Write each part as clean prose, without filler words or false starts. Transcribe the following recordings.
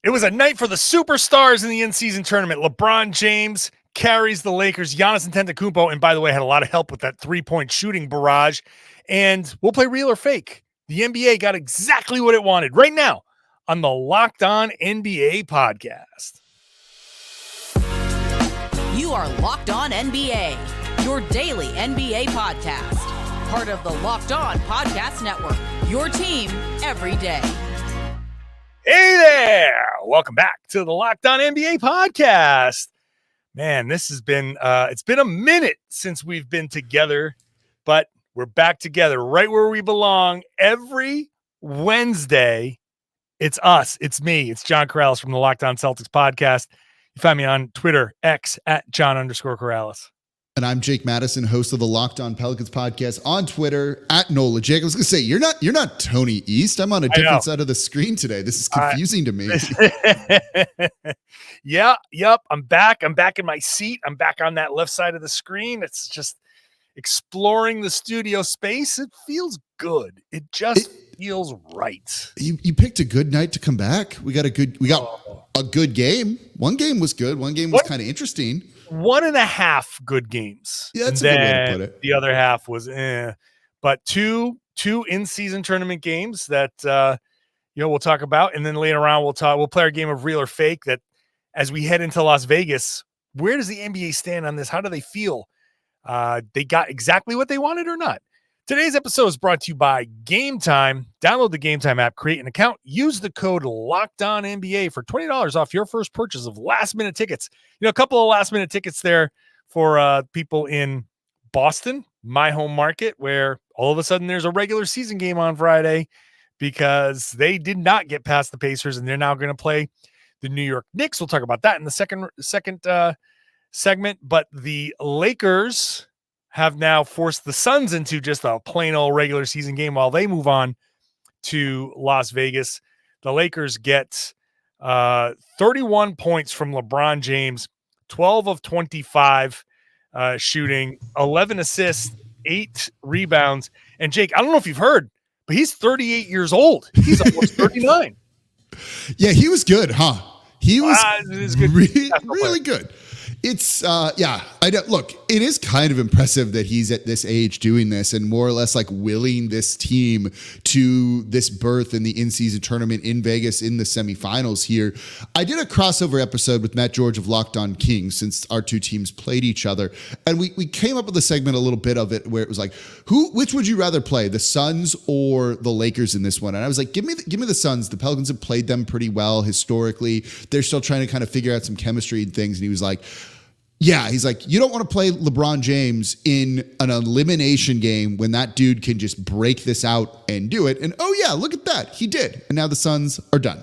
It was a night for the superstars in the in-season tournament. LeBron James carries the Lakers. Giannis Antetokounmpo, and by the way, had a lot of help with that three-point shooting barrage. And we'll play real or fake. The NBA got exactly what it wanted right now on the Locked On NBA podcast. You are Locked On NBA, your daily NBA podcast. Part of the Locked On Podcast Network, your team every day. Hey there! Welcome back to the Locked On NBA podcast. Man, this has been it's been a minute since we've been together, but we're back together right where we belong. Every Wednesday, it's us, it's me, it's John Karalis from the Locked On Celtics podcast. You find me on Twitter, X at John_Karalis. And I'm Jake Madison, host of the Locked On Pelicans podcast on Twitter at Nola Jake. I was gonna say you're not Tony East. I'm on a different side of the screen today. This is confusing to me. Yep. I'm back in my seat. I'm back on that left side of the screen. It's just exploring the studio space. It feels good. It feels right. You picked a good night to come back. We got a good game. One game was good. One game was kind of interesting. 1.5 good games. Yeah, that's a good way to put it. The other half was but two in-season tournament games that we'll talk about, and then later on we'll play our game of real or fake. That as we head into Las Vegas, where does the NBA stand on this? How do they feel? They got exactly what they wanted or not? Today's episode is brought to you by Game Time. Download the Game Time app, create an account, use the code LOCKEDONNBA for $20 off your first purchase of last-minute tickets. A couple of last-minute tickets there for people in Boston, my home market, where all of a sudden there's a regular season game on Friday because they did not get past the Pacers, and they're now going to play the New York Knicks. We'll talk about that in the second segment. But the Lakers have now forced the Suns into just a plain old regular season game while they move on to Las Vegas. The Lakers get 31 points from LeBron James, 12 of 25 shooting, 11 assists, 8 rebounds. And Jake, I don't know if you've heard, but he's 38 years old. He's almost 39. Yeah, he was good, huh? He was good. really good. It's look, it is kind of impressive that he's at this age doing this and more or less like willing this team to this berth in the in-season tournament in Vegas in the semifinals here. I did a crossover episode with Matt George of Locked On Kings since our two teams played each other. And we came up with a segment, a little bit of it, where it was like, which would you rather play, the Suns or the Lakers in this one? And I was like, give me the Suns. The Pelicans have played them pretty well historically. They're still trying to kind of figure out some chemistry and things. And he was like, yeah, he's like, you don't want to play LeBron James in an elimination game when that dude can just break this out and do it. And oh yeah, look at that. He did. And now the Suns are done.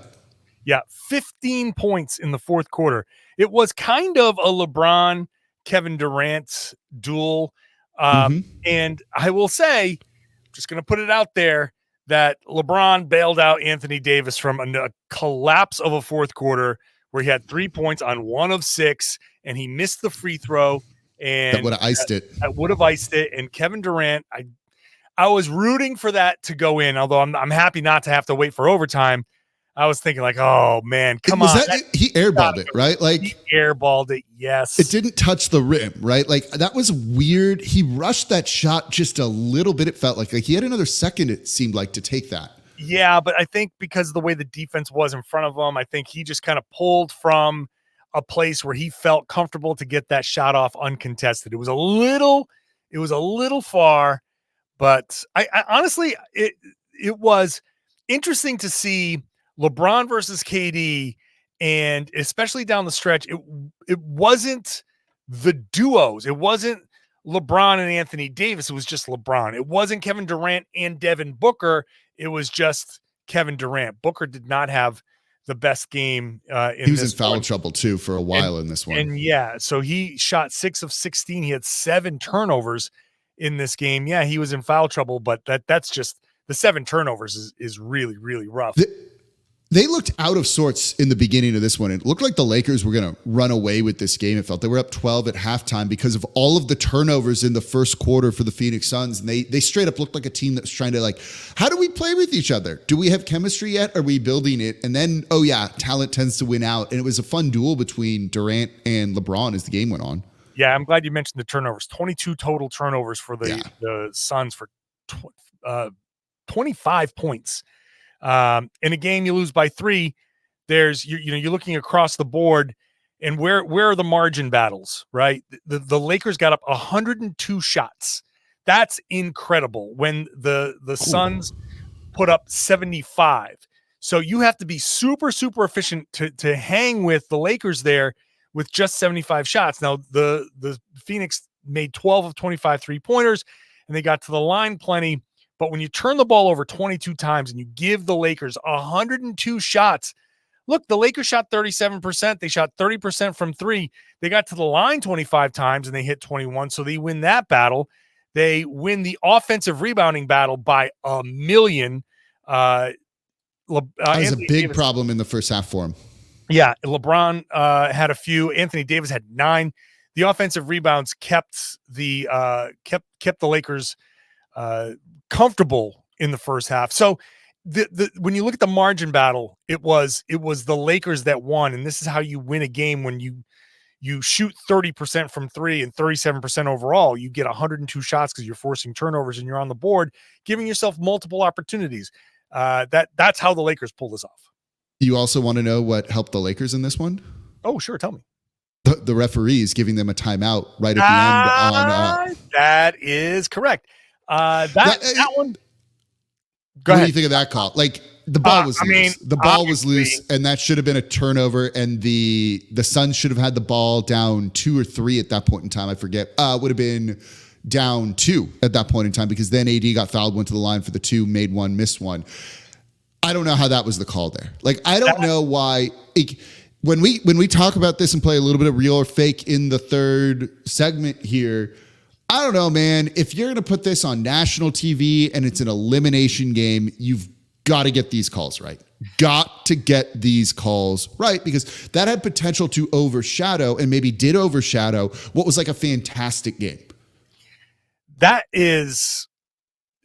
Yeah, 15 points in the fourth quarter. It was kind of a LeBron, Kevin Durant duel. And I will say, I'm just going to put it out there, that LeBron bailed out Anthony Davis from a collapse of a fourth quarter where he had 3 points on 1 of 6, and he missed the free throw. And that would have iced it. That would have iced it. And Kevin Durant, I was rooting for that to go in, although I'm happy not to have to wait for overtime. I was thinking like, oh man, come on. He airballed it, right? Like he airballed it. Yes. It didn't touch the rim, right? Like that was weird. He rushed that shot just a little bit. It felt like he had another second, it seemed like, to take that. Yeah, but I think because of the way the defense was in front of him, I think he just kind of pulled from a place where he felt comfortable to get that shot off uncontested. It was a little far, but I honestly, it was interesting to see LeBron versus KD, and especially down the stretch, it wasn't the duos. It wasn't LeBron and Anthony Davis. It was just LeBron. It wasn't Kevin Durant and Devin Booker. It was just Kevin Durant. Booker did not have the best game. He was in foul trouble too for a while in this one. And yeah, so he shot 6 of 16. He had 7 turnovers in this game. Yeah, he was in foul trouble, but that's just the 7 turnovers is really, really rough. They looked out of sorts in the beginning of this one. It looked like the Lakers were going to run away with this game. It felt they were up 12 at halftime because of all of the turnovers in the first quarter for the Phoenix Suns. And they straight up looked like a team that was trying to how do we play with each other? Do we have chemistry yet? Are we building it? And then, oh yeah, talent tends to win out. And it was a fun duel between Durant and LeBron as the game went on. Yeah, I'm glad you mentioned the turnovers. 22 total turnovers for the Suns for 25 points. In a game you lose by 3, there's you're looking across the board, and where are the margin battles, right? The Lakers got up 102 shots. That's incredible. When the Suns put up 75. So you have to be super efficient to hang with the Lakers there with just 75 shots. Now the Phoenix made 12 of 25 3-pointers, and they got to the line plenty. But when you turn the ball over 22 times and you give the Lakers 102 shots, look, the Lakers shot 37%. They shot 30% from 3. They got to the line 25 times and they hit 21. So they win that battle. They win the offensive rebounding battle by 1,000,000. That was a big problem in the first half for him. Yeah, LeBron had a few. Anthony Davis had 9. The offensive rebounds kept the Lakers comfortable in the first half. So when you look at the margin battle, it was the Lakers that won, and this is how you win a game. When you shoot 30% from 3 and 37% overall, you get 102 shots because you're forcing turnovers and you're on the board, giving yourself multiple opportunities. That's how the Lakers pull this off. You also want to know what helped the Lakers in this one? Oh, sure. Tell me. The referees giving them a timeout right at the end. That is correct. That one. Go ahead. What ahead. do you think of that call? Like, the ball was loose. The ball was loose, and that should have been a turnover. And the Suns should have had the ball down 2 or 3 at that point in time. I forget. Would have been down 2 at that point in time, because then AD got fouled, went to the line for the 2, made 1, missed 1. I don't know how that was the call there. Like, I don't know why. When we talk about this and play a little bit of real or fake in the third segment here, I don't know, man. If you're going to put this on national TV and it's an elimination game, you've got to get these calls right. Got to get these calls right, because that had potential to overshadow, and maybe did overshadow, what was like a fantastic game. That is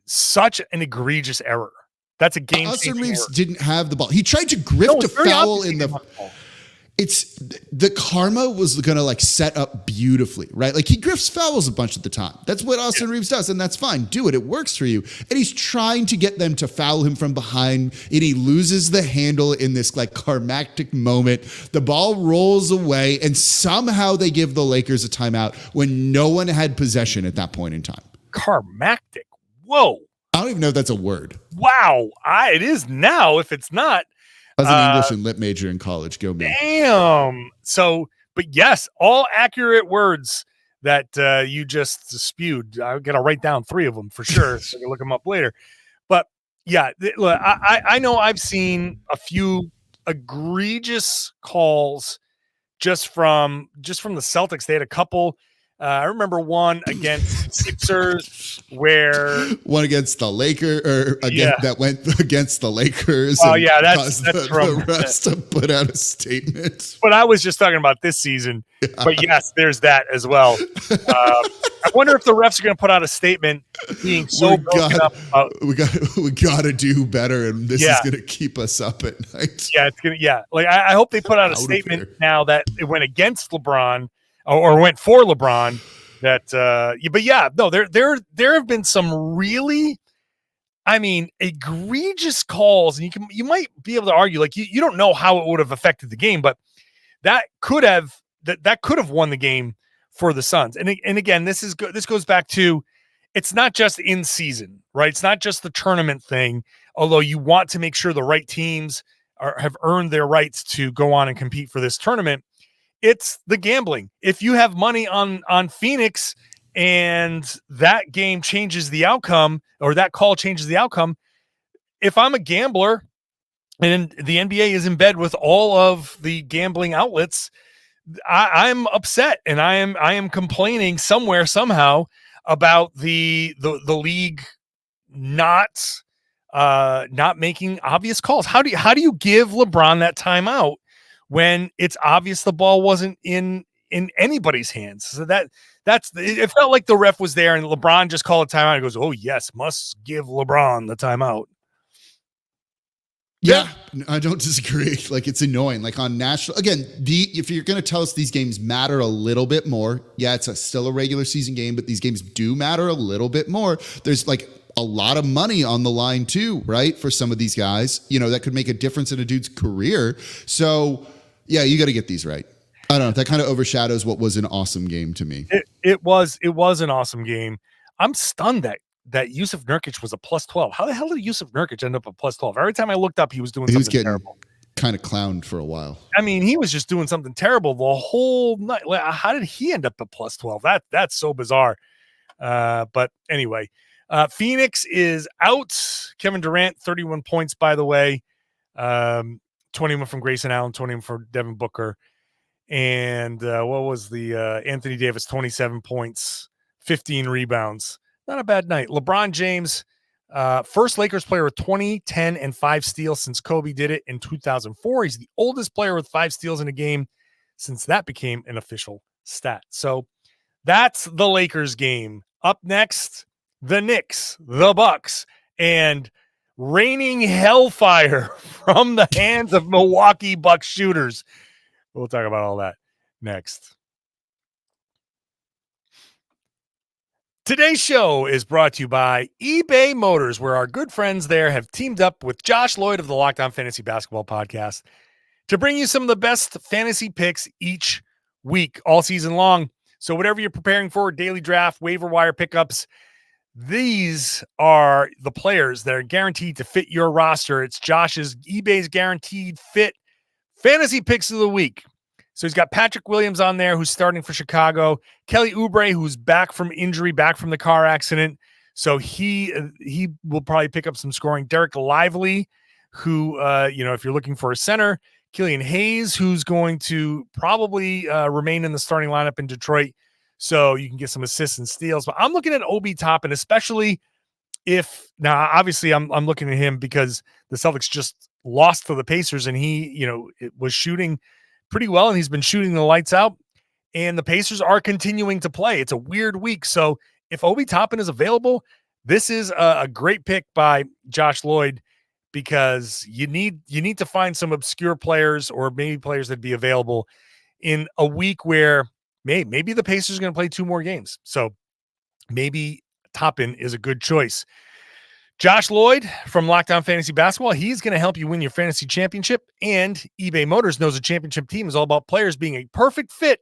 such an egregious error. That's a game. Austin Reeves didn't have the ball. He tried to grift a foul in the. It's the karma was going to set up beautifully, right? Like, he grifts fouls a bunch of the time. That's what Austin Reeves does, and that's fine. Do it. It works for you. And he's trying to get them to foul him from behind, and he loses the handle in this climactic moment. The ball rolls away, and somehow they give the Lakers a timeout when no one had possession at that point in time. Climactic. Whoa. I don't even know if that's a word. Wow. It is now, if it's not. I was an English and lit major in college. Go me. Damn. So, but yes, all accurate words that you just spewed. I've got to write down 3 of them for sure, so I can look them up later. But yeah, look, I know I've seen a few egregious calls just from the Celtics. They had a couple. I remember one against Sixers where one against the Lakers, that went against the Lakers. Oh yeah, that's the rest to put out a statement. But I was just talking about this season. Yeah. But yes, there's that as well. I wonder if the refs are going to put out a statement being so broken up. We got to do better, and this is going to keep us up at night. Yeah, it's gonna. Yeah, like I hope they put out a statement now that it went against LeBron. Or went for LeBron. But yeah, no, there have been some really, egregious calls, and you might be able to argue you don't know how it would have affected the game, but that could have won the game for the Suns. And again, this goes back to, it's not just in season, right? It's not just the tournament thing. Although you want to make sure the right teams have earned their rights to go on and compete for this tournament. It's the gambling. If you have money on Phoenix and that game changes the outcome, or that call changes the outcome, if I'm a gambler and the NBA is in bed with all of the gambling outlets, I'm upset, and I am complaining somewhere, somehow, about the league not not making obvious calls. How do you give LeBron that timeout when it's obvious the ball wasn't in anybody's hands? So it felt like the ref was there and LeBron just called a timeout. He goes, "Oh yes, must give LeBron the timeout." Yeah, I don't disagree. Like, it's annoying. Like, on national, again, if you're going to tell us these games matter a little bit more, yeah, it's still a regular season game, but these games do matter a little bit more. There's like a lot of money on the line too, right? For some of these guys, that could make a difference in a dude's career. So yeah, you got to get these right. I don't know. That kind of overshadows what was an awesome game to me. It was an awesome game. I'm stunned that Yusuf Nurkic was a +12. How the hell did Yusuf Nurkic end up a +12? Every time I looked up, he was doing something terrible. Kind of clowned for a while. I mean, he was just doing something terrible the whole night. How did he end up a +12? That's so bizarre. But anyway, Phoenix is out. Kevin Durant, 31 points, by the way. 21 from Grayson Allen, 21 for Devin Booker. And what was the Anthony Davis, 27 points, 15 rebounds. Not a bad night. LeBron James, first Lakers player with 20, 10, and 5 steals since Kobe did it in 2004. He's the oldest player with 5 steals in a game since that became an official stat. So that's the Lakers game. Up next, the Knicks, the Bucks, and raining hellfire from the hands of Milwaukee Bucks shooters. We'll talk about all that next. Today's show is brought to you by eBay Motors, where our good friends there have teamed up with Josh Lloyd of the Locked On Fantasy Basketball Podcast to bring you some of the best fantasy picks each week, all season long. So whatever you're preparing for, daily draft, waiver wire pickups, these are the players that are guaranteed to fit your roster. It's Josh's eBay's Guaranteed Fit Fantasy Picks of the Week. So he's got Patrick Williams on there, who's starting for Chicago. Kelly Oubre, who's back from injury, back from the car accident. So he will probably pick up some scoring. Derek Lively, who, if you're looking for a center. Killian Hayes, who's going to probably remain in the starting lineup in Detroit. So you can get some assists and steals. But I'm looking at Obi Toppin, especially now, obviously I'm looking at him because the Celtics just lost to the Pacers and he, it was shooting pretty well, and he's been shooting the lights out, and the Pacers are continuing to play. It's a weird week. So if Obi Toppin is available, this is a great pick by Josh Lloyd because you need to find some obscure players or maybe players that'd be available in a week where maybe the Pacers are going to play 2 more games. So maybe Toppin is a good choice. Josh Lloyd from Locked On Fantasy Basketball, he's going to help you win your fantasy championship, and eBay Motors knows a championship team is all about players being a perfect fit.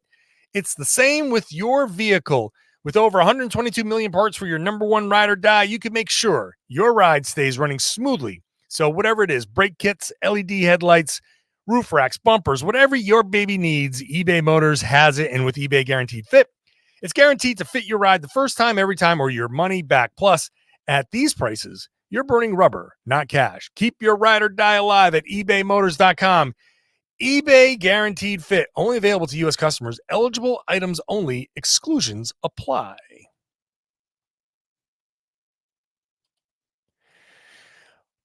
It's the same with your vehicle. With over 122 million parts for your number one ride or die, you can make sure your ride stays running smoothly. So whatever it is, brake kits, LED headlights, roof racks, bumpers, whatever your baby needs, eBay Motors has it. And with eBay Guaranteed Fit, it's guaranteed to fit your ride the first time, every time, or your money back. Plus, at these prices, you're burning rubber, not cash. Keep your ride or die alive at ebaymotors.com. eBay Guaranteed Fit, only available to U.S. customers. Eligible items only. Exclusions apply.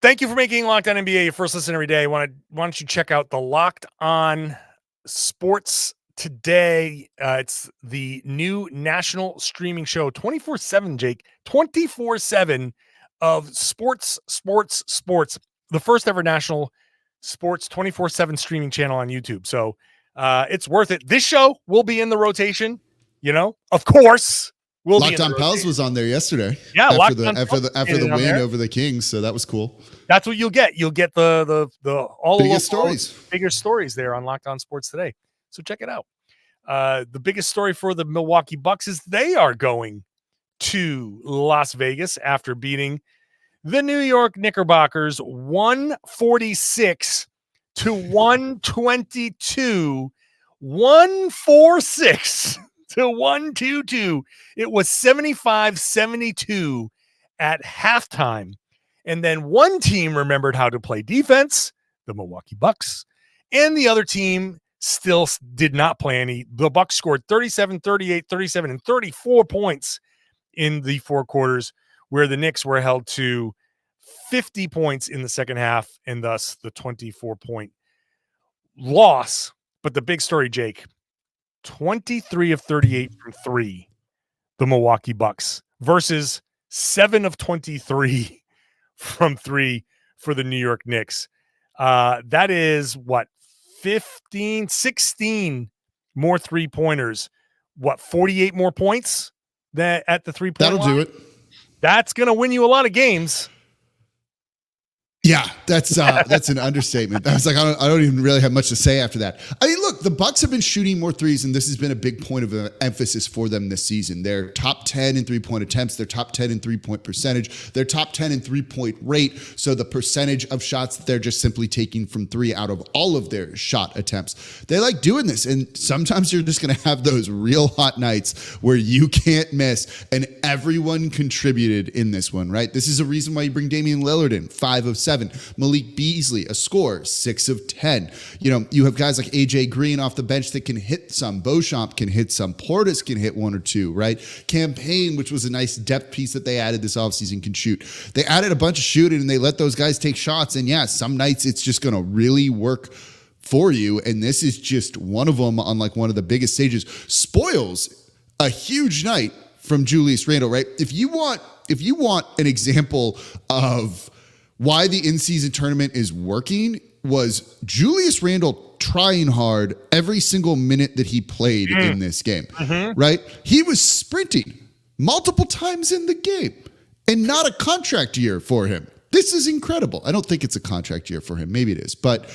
Thank you for making Locked On NBA your first listen every day. Why don't you check out the Locked On Sports Today? It's the new national streaming show, 24/7, Jake, 24/7 of sports. The first ever national sports 24/7 streaming channel on YouTube. So it's worth it. This show will be in the rotation, of course. Locked On Pels was on there yesterday. Yeah, after the win over the Kings, so that was cool. That's what you'll get. You'll get the all biggest stories, bigger stories there on Locked On Sports Today. So check it out. The biggest story for the Milwaukee Bucks is they are going to Las Vegas after beating the New York Knickerbockers 146 to 122, 146 to 122. It was 75-72 at halftime. And then one team remembered how to play defense, the Milwaukee Bucks, and the other team still did not play any. The Bucks scored 37, 38, 37, and 34 points in the 4 quarters, where the Knicks were held to 50 points in the second half, and thus the 24-point loss. But the big story, Jake, 23 of 38 from three, the Milwaukee Bucks versus 7 of 23 from three for the New York Knicks. That is what, 15, 16 more 3-pointers, what, 48 more points that at the 3-point line? Do it. That's going to win you a lot of games. Yeah, that's an understatement. I was like, I don't even really have much to say after that. I mean, look, the Bucks have been shooting more threes, and this has been a big point of emphasis for them this season. They're top 10 in 3-point attempts. They're top 10 in 3-point percentage. They're top 10 in 3-point rate. So the percentage of shots that they're just simply taking from three out of all of their shot attempts. They like doing this, and sometimes you're just going to have those real hot nights where you can't miss, and everyone contributed in this one, right? This is a reason why you bring Damian Lillard in, 5 of 7. Malik Beasley, a score, 6 of 10. You know, you have guys like AJ Green off the bench that can hit some. Beauchamp can hit some. Portis can hit 1 or 2, right? Campaign, which was a nice depth piece that they added this offseason, can shoot. They added a bunch of shooting, and they let those guys take shots. And yeah, some nights it's just going to really work for you. And this is just one of them on like one of the biggest stages. Spoils a huge night from Julius Randle, right? If you want an example of why the in-season tournament is working, was Julius Randle trying hard every single minute that he played in this game, right? He was sprinting multiple times in the game, and not a contract year for him. This is incredible. I don't think it's a contract year for him. Maybe it is, but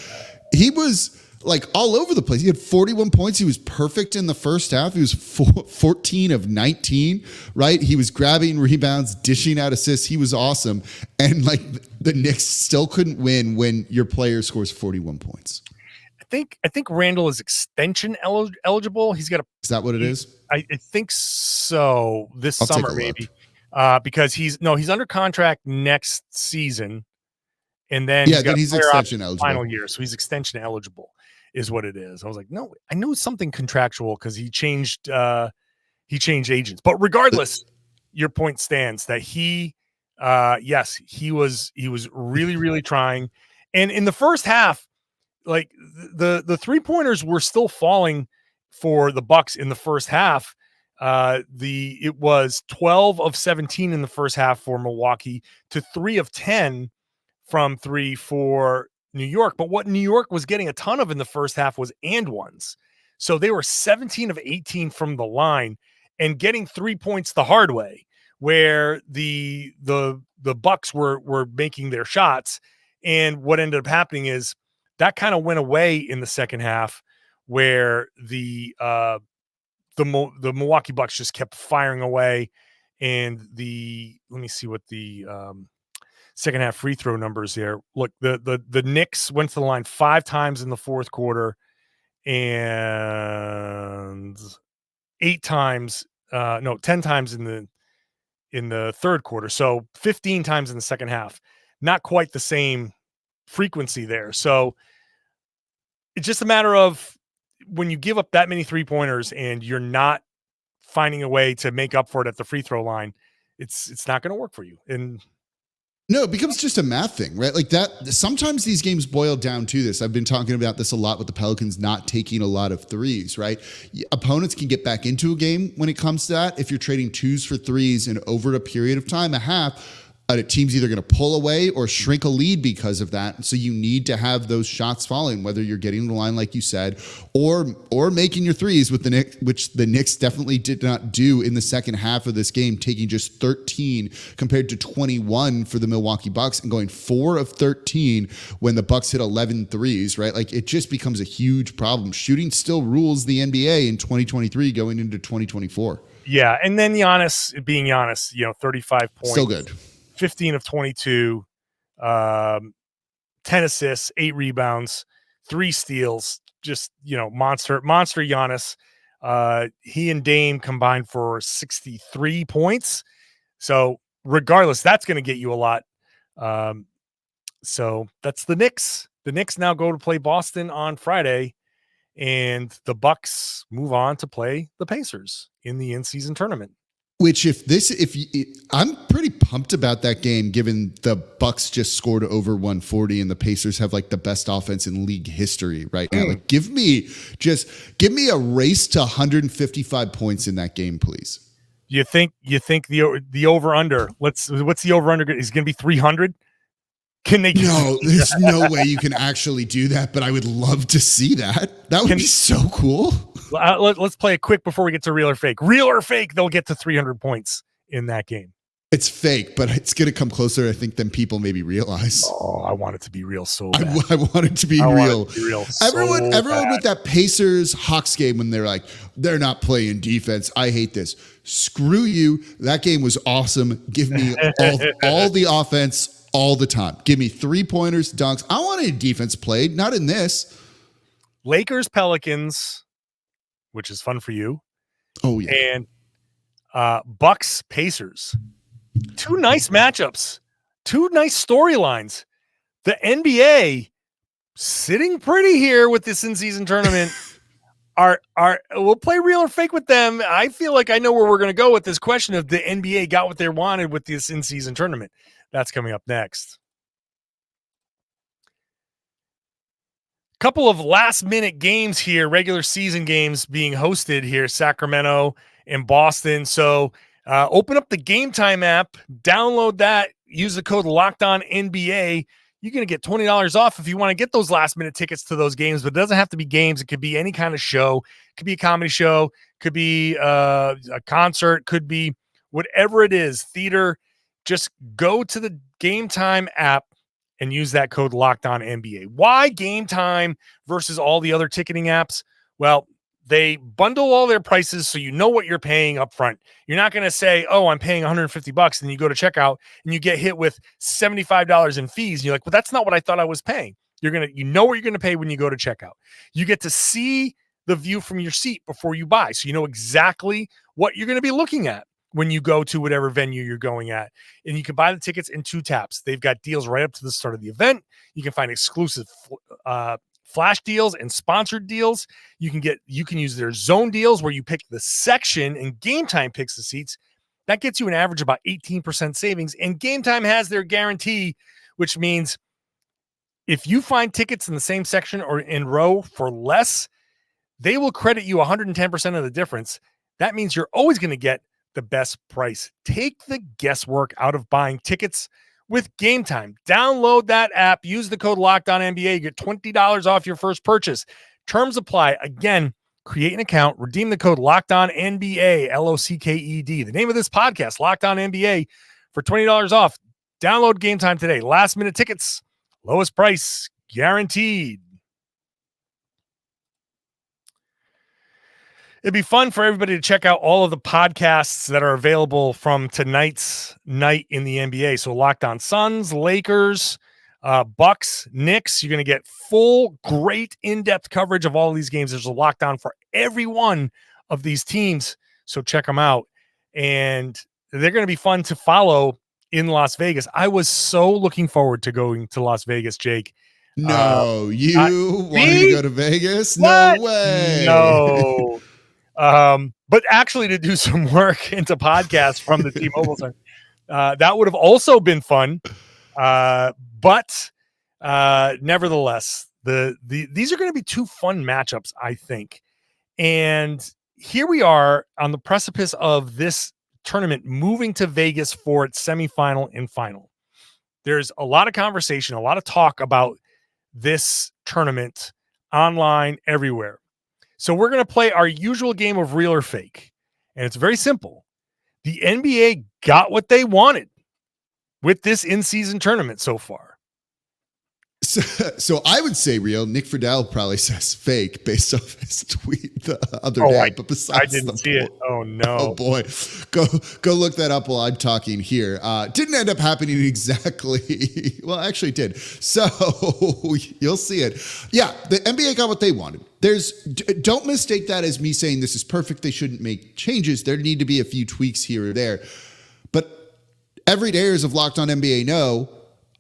he was like all over the place. He had 41 points. He was perfect in the first half. He was 14 of 19, right? He was grabbing rebounds, dishing out assists. He was awesome. And like the Knicks still couldn't win when your player scores 41 points. I think Randall is extension eligible. He's got Is that what it is? I think so. This I'll summer, take a maybe. Because he's under contract next season. And then he's extension eligible. Final year. So he's extension eligible is what it is. I was like, no, I know something contractual because he changed agents. But regardless, your point stands that he was really, really trying. And in the first half, like the 3-pointers were still falling for the Bucks in the first half. It was 12 of 17 in the first half for Milwaukee to 3 of 10 from 3 for New York. But what New York was getting a ton of in the first half was and ones. So they were 17 of 18 from the line and getting 3 points the hard way, where the Bucks were making their shots. And what ended up happening is that kind of went away in the second half, where the Milwaukee Bucks just kept firing away. And let me see what the second half free throw numbers there. Look, the Knicks went to the line 5 times in the fourth quarter and 10 times in the third quarter. So 15 times in the second half. Not quite the same frequency there. So it's just a matter of when you give up that many 3-pointers and you're not finding a way to make up for it at the free throw line, it's not going to work for you. And no, it becomes just a math thing, right? Like that. Sometimes these games boil down to this. I've been talking about this a lot with the Pelicans not taking a lot of threes, right? Opponents can get back into a game when it comes to that. If you're trading 2s for 3s and over a period of time, a half, a team's either going to pull away or shrink a lead because of that. So you need to have those shots falling, whether you're getting the line, like you said, or making your threes with the Knicks, which the Knicks definitely did not do in the second half of this game, taking just 13 compared to 21 for the Milwaukee Bucks and going 4 of 13 when the Bucks hit 11 threes, right? Like it just becomes a huge problem. Shooting still rules the NBA in 2023 going into 2024. Yeah. And then Giannis being Giannis, 35 points. Still good. 15 of 22, 10 assists, 8 rebounds, 3 steals, just, monster Giannis. He and Dame combined for 63 points. So regardless, that's going to get you a lot. So that's the Knicks. The Knicks now go to play Boston on Friday, and the Bucks move on to play the Pacers in the in-season tournament. Which I'm pretty pumped about that game, given the Bucks just scored over 140 and the Pacers have like the best offense in league history right now. Like give me a race to 155 points in that game, please. You think the over under? What's the over under? Is going to be 300? Can they? No, there's no way you can actually do that. But I would love to see that. That would be so cool. Let's play it quick before we get to real or fake. Real or fake? They'll get to 300 points in that game. It's fake, but it's going to come closer, I think, than people maybe realize. Oh, I want it to be real so bad. I want it to be real. Everyone bad. with that Pacers Hawks game when they're like, they're not playing defense. I hate this. Screw you. That game was awesome. Give me all the offense all the time. Give me 3-pointers, dunks. I want any defense played, not in this. Lakers, Pelicans, which is fun for you. Oh, yeah. And Bucks, Pacers. Two nice matchups. Two nice storylines. The NBA sitting pretty here with this in-season tournament. We'll play real or fake with them. I feel like I know where we're going to go with this question of the NBA got what they wanted with this in-season tournament. That's coming up next. Couple of last-minute games here, regular season games being hosted here, Sacramento and Boston. So open up the Game Time app, download that, use the code LOCKEDONNBA. You're going to get $20 off if you want to get those last-minute tickets to those games, but it doesn't have to be games. It could be any kind of show. It could be a comedy show, could be a concert, could be whatever it is, theater. Just go to the Game Time app and use that code LOCKEDONNBA. Why Game Time versus all the other ticketing apps? Well, they bundle all their prices so you know what you're paying up front. You're not going to say, oh, I'm paying $150, and you go to checkout and you get hit with $75 in fees. And you're like, well, that's not what I thought I was paying. You know what you're going to pay when you go to checkout. You get to see the view from your seat before you buy. So you know exactly what you're going to be looking at when you go to whatever venue you're going at. And you can buy the tickets in 2 taps. They've got deals right up to the start of the event. You can find exclusive flash deals and sponsored deals. You can use their zone deals where you pick the section and Game Time picks the seats. That gets you an average about 18% savings. And Game Time has their guarantee, which means if you find tickets in the same section or in row for less, they will credit you 110% of the difference. That means you're always going to get the best price. Take the guesswork out of buying tickets with Game Time. Download that app. Use the code LOCKEDONNBA. You get $20 off your first purchase. Terms apply. Again, create an account. Redeem the code LOCKEDONNBA, LOCKED. The name of this podcast, Locked On NBA, for $20 off. Download Game Time today. Last minute tickets. Lowest price guaranteed. It'd be fun for everybody to check out all of the podcasts that are available from tonight's night in the NBA. So Locked On Suns, Lakers, Bucks, Knicks. You're going to get full, great, in-depth coverage of all of these games. There's a lockdown for every one of these teams. So check them out. And they're going to be fun to follow in Las Vegas. I was so looking forward to going to Las Vegas, Jake. No, you wanted to go to Vegas? What? No way. No. But actually to do some work into podcasts from the T-Mobile Center, that would have also been fun. But nevertheless, these are going to be 2 fun matchups, I think. And here we are on the precipice of this tournament moving to Vegas for its semifinal and final. There's a lot of conversation, a lot of talk about this tournament online everywhere. So we're going to play our usual game of real or fake. And it's very simple. The NBA got what they with this in-season tournament so far. So I would say real. Nick Friedel probably says fake based off his tweet the other day. But besides, I didn't see it. Oh no! Oh boy, go look that up while I'm talking here. Didn't end up happening exactly. Well, actually, it did. So you'll see it. Yeah, the NBA got what they wanted. Don't mistake that as me saying this is perfect. They shouldn't make changes. There need to be a few tweaks here or there. But everydayers of Locked On NBA know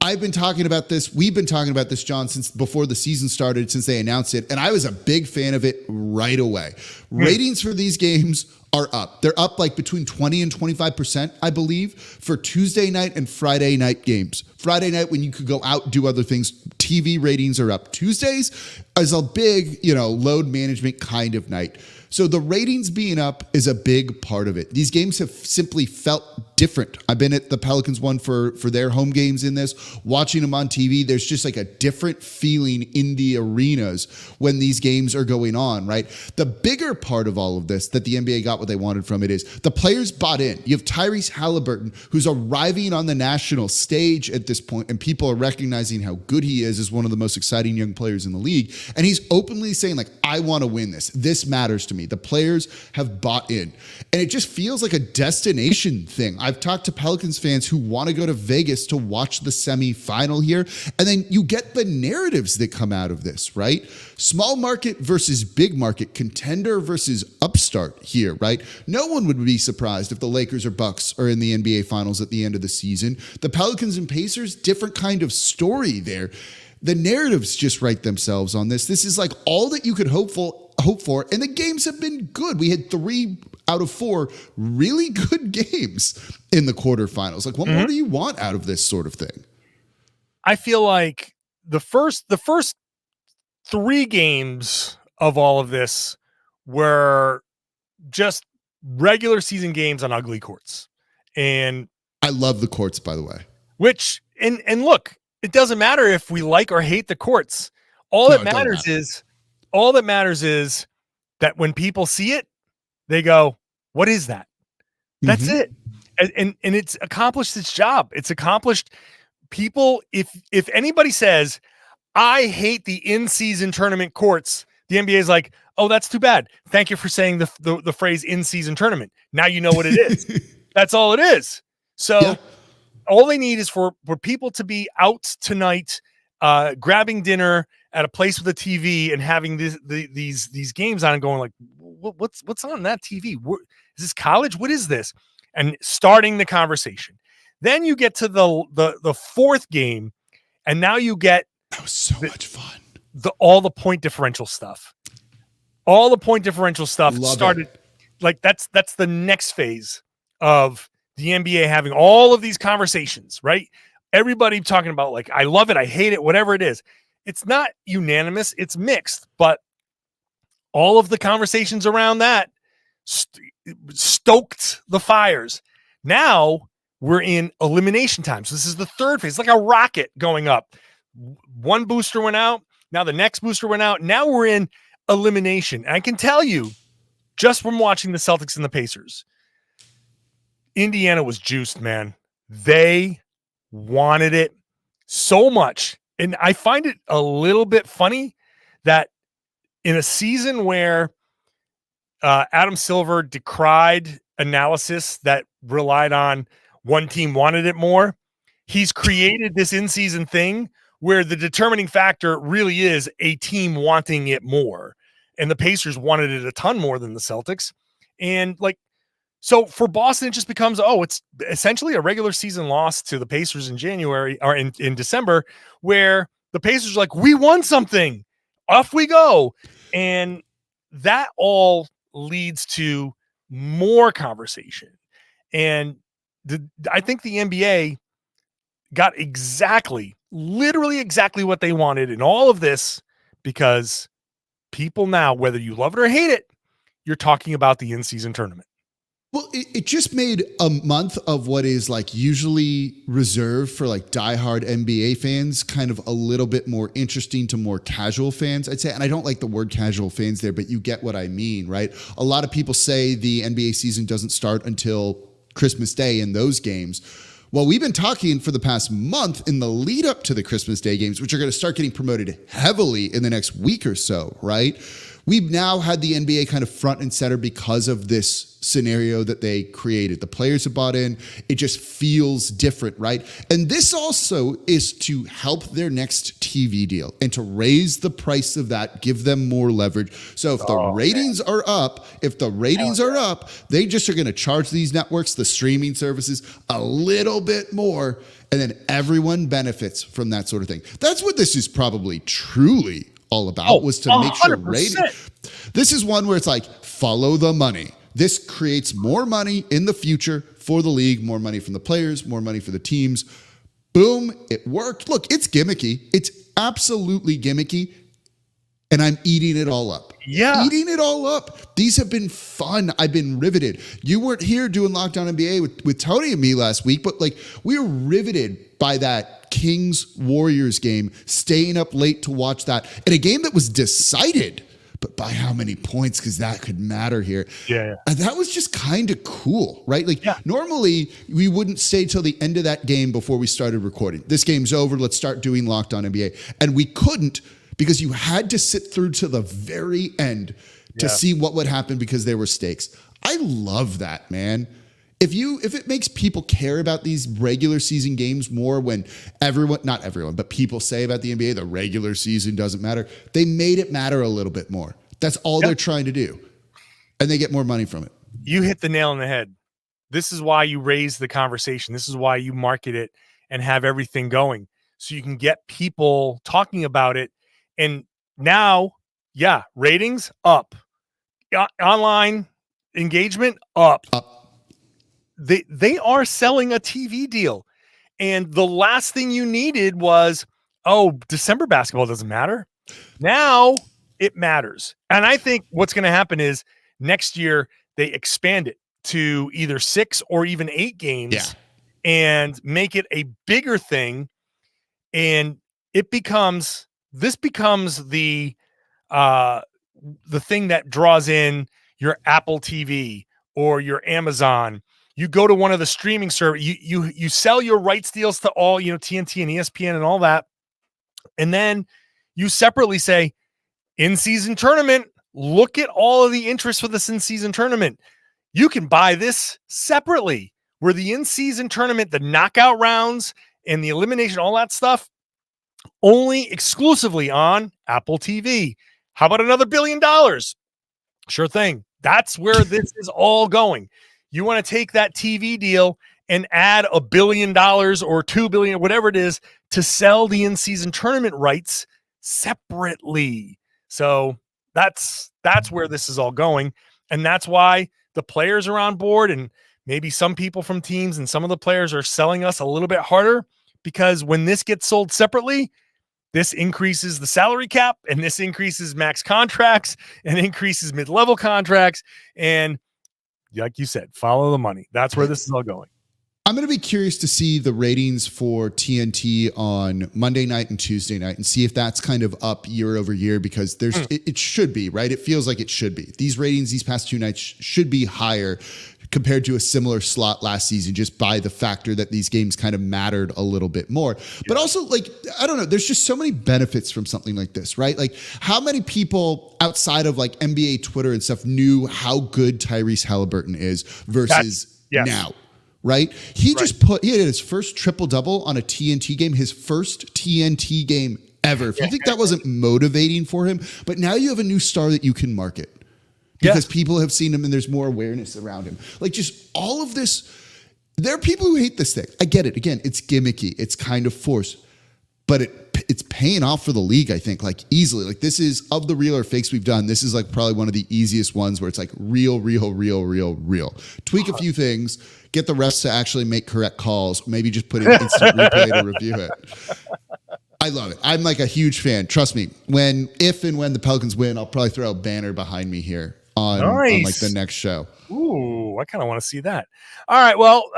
I've been talking about this. We've been talking about this, John, since before the season started, since they announced it. And I was a big fan of it right away. Ratings for these games are up. They're up like between 20 and 25%, I believe, for Tuesday night and Friday night games. Friday night, when you could go out and do other things, TV ratings are up. Tuesdays is a big, load management kind of night. So the ratings being up is a big part of it. These games have simply felt different. I've been at the Pelicans one for their home games in this, watching them on TV. There's just like a different feeling in the arenas when these games are going on, right? The bigger part of all of this that the NBA got what they wanted from it is the players bought in. You have Tyrese Halliburton, who's arriving on the national stage at this point, and people are recognizing how good he is as one of the most exciting young players in the league. And he's openly saying, like, I want to win this. This matters to me. The players have bought in. And it just feels like a destination thing. I've talked to Pelicans fans who want to go to Vegas to watch the semifinal here. And then you get the narratives that come out of this, right? Small market versus big market, contender versus upstart here, right? No one would be surprised if the Lakers or Bucks are in the NBA Finals at the end of the season. The Pelicans and Pacers, different kind of story there. The narratives just write themselves on this. This is like all that you could hope for, and the games have been good. We had 3 out of 4 really good games in the quarterfinals. Like, what more do you want out of this sort of thing? I feel like the first 3 games of all of this were just regular season games on ugly courts. And I love the courts, by the way. Which, and look, it doesn't matter if we like or hate the courts. All that matters is that when people see it, they go, what is that? That's it. And it's accomplished its job. It's accomplished. People, if anybody says, I hate the in-season tournament courts, the NBA is like, oh, that's too bad. Thank you for saying the phrase in-season tournament. Now you know what it is. That's all it is. So all they need is for people to be out tonight, grabbing dinner at a place with a TV and having these games on and going like, what's on that TV? Is this college? What is this? And starting the conversation. Then you get to the fourth game, and now you get that was so much fun. All the point differential stuff. All the point differential stuff started. Like that's the next phase of the NBA having all of these conversations, right? Everybody talking about like, I love it, I hate it, whatever it is. It's not unanimous, it's mixed, but all of the conversations around that stoked the fires. Now we're in elimination time. So this is the third phase, like a rocket going up. One booster went out. Now the next booster went out. Now we're in elimination. And I can tell you, just from watching the Celtics and the Pacers, Indiana was juiced, man. They wanted it so much. And I find it a little bit funny that in a season where Adam Silver decried analysis that relied on one team wanted it more, he's created this in-season thing where the determining factor really is a team wanting it more. And the Pacers wanted it a ton more than the Celtics. And like, so for Boston, it just becomes, it's essentially a regular season loss to the Pacers in January or in December, where the Pacers are like, we won something, off we go. And that all leads to more conversation. And I think the NBA got literally exactly what they wanted in all of this, because people now, whether you love it or hate it, you're talking about the in-season tournament. Well, it just made a month of what is like usually reserved for like diehard NBA fans kind of a little bit more interesting to more casual fans, I'd say. And I don't like the word casual fans there, but you get what I mean, right? A lot of people say the NBA season doesn't start until Christmas Day in those games. Well, we've been talking for the past month in the lead up to the Christmas Day games, which are going to start getting promoted heavily in the next week or so, right? we've now had the NBA kind of front and center because of this scenario that they created. The players have bought in. It just feels different, right? And this also is to help their next TV deal and to raise the price of that, give them more leverage. So if the ratings are up, they just are going to charge these networks, the streaming services, a little bit more, and then everyone benefits from that sort of thing. That's what this is probably truly all about, was to make sure ratings. This is one where it's like, follow the money. This creates more money in the future for the league, more money from the players, more money for the teams. Boom, it worked. Look, it's gimmicky. It's absolutely gimmicky. And I'm eating it all up. Yeah. Eating it all up. These have been fun. I've been riveted. You weren't here doing Locked On NBA with Tony and me last week, but like, we were riveted by that Kings Warriors game, staying up late to watch that in a game that was decided, but by how many points? Because that could matter here. Yeah. And that was just kind of cool, right? Like, normally we wouldn't stay till the end of that game before we started recording. This game's over. Let's start doing Locked On NBA. And we couldn't, because you had to sit through to the very end to see what would happen, because there were stakes. I love that, man. If it makes people care about these regular season games more, when not everyone, but people say about the NBA, the regular season doesn't matter. They made it matter a little bit more. That's all they're trying to do. And they get more money from it. You hit the nail on the head. This is why you raise the conversation. This is why you market it and have everything going, so you can get people talking about it. And now, ratings up, online engagement up. They are selling a TV deal. And the last thing you needed was, December basketball doesn't matter. Now it matters. And I think what's going to happen is next year they expand it to either 6 or even 8 games and make it a bigger thing. And this becomes the thing that draws in your Apple TV or your Amazon. You go to one of the streaming services, you sell your rights deals to all, TNT and ESPN and all that. And then you separately say, in-season tournament, look at all of the interest for this in-season tournament. You can buy this separately, where the in-season tournament, the knockout rounds and the elimination, all that stuff, only exclusively on Apple TV. How about another $1 billion? Sure thing. That's where this is all going. You want to take that TV deal and add $1 billion or $2 billion, whatever it is, to sell the in-season tournament rights separately. So that's where this is all going. And that's why the players are on board, and maybe some people from teams and some of the players are selling us a little bit harder, because when this gets sold separately, this increases the salary cap, and this increases max contracts and increases mid-level contracts. And like you said, follow the money. That's where this is all going. I'm going to be curious to see the ratings for TNT on Monday night and Tuesday night and see if that's kind of up year over year, because it should be, right? It feels like it should be. These ratings these past 2 nights should be higher compared to a similar slot last season, just by the factor that these games kind of mattered a little bit more. But also, like, I don't know, there's just so many benefits from something like this, right? Like, how many people outside of like NBA Twitter and stuff knew how good Tyrese Halliburton is versus now? Right? He had his first triple-double on a TNT game, his first TNT game ever. If you think that wasn't motivating for him, but now you have a new star that you can market because people have seen him and there's more awareness around him. Like, just all of this. There are people who hate this thing. I get it. Again, it's gimmicky. It's kind of forced, but it's paying off for the league, I think, like, easily. Like, this is, of the real or fakes we've done, this is like probably one of the easiest ones where it's like real. Tweak a few things, get the refs to actually make correct calls, maybe just put in instant replay to review it. I love it. I'm like a huge fan. Trust me, if and when the Pelicans win, I'll probably throw a banner behind me here on like the next show. Ooh, I kind of want to see that. All right, well,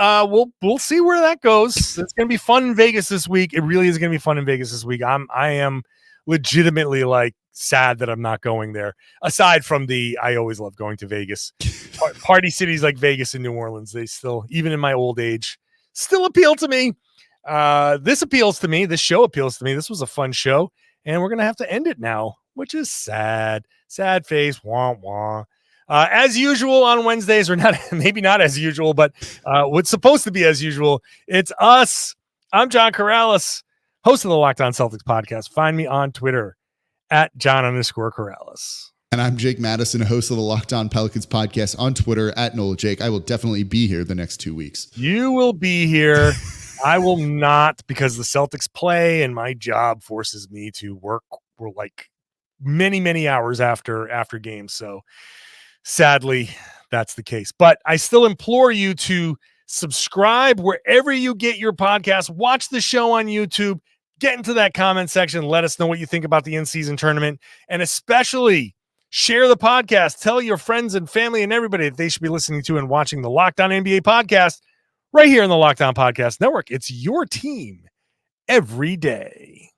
we'll see where that goes. It's going to be fun in Vegas this week. It really is going to be fun in Vegas this week. I am legitimately like sad that I'm not going there. Aside from I always love going to Vegas. Party cities like Vegas and New Orleans, they still, even in my old age, still appeal to me. This appeals to me. This show appeals to me. This was a fun show, and we're going to have to end it now, which is sad. Sad face. Wah, wah. As usual on Wednesdays, or not, maybe not as usual, but what's supposed to be as usual, it's us. I'm John Karalis, host of the Locked On Celtics podcast. Find me on Twitter at John_Karalis. And I'm Jake Madison, host of the Locked On Pelicans podcast on Twitter at NOLA Jake. I will definitely be here the next 2 weeks. You will be here. I will not, because the Celtics play and my job forces me to work for like many hours after games. So sadly, that's the case. But I still implore you to subscribe wherever you get your podcast. Watch the show on YouTube. Get into that comment section. Let us know what you think about the in-season tournament. And especially share the podcast. Tell your friends and family and everybody that they should be listening to and watching the Locked On NBA podcast right here in the Locked On Podcast Network. It's your team every day.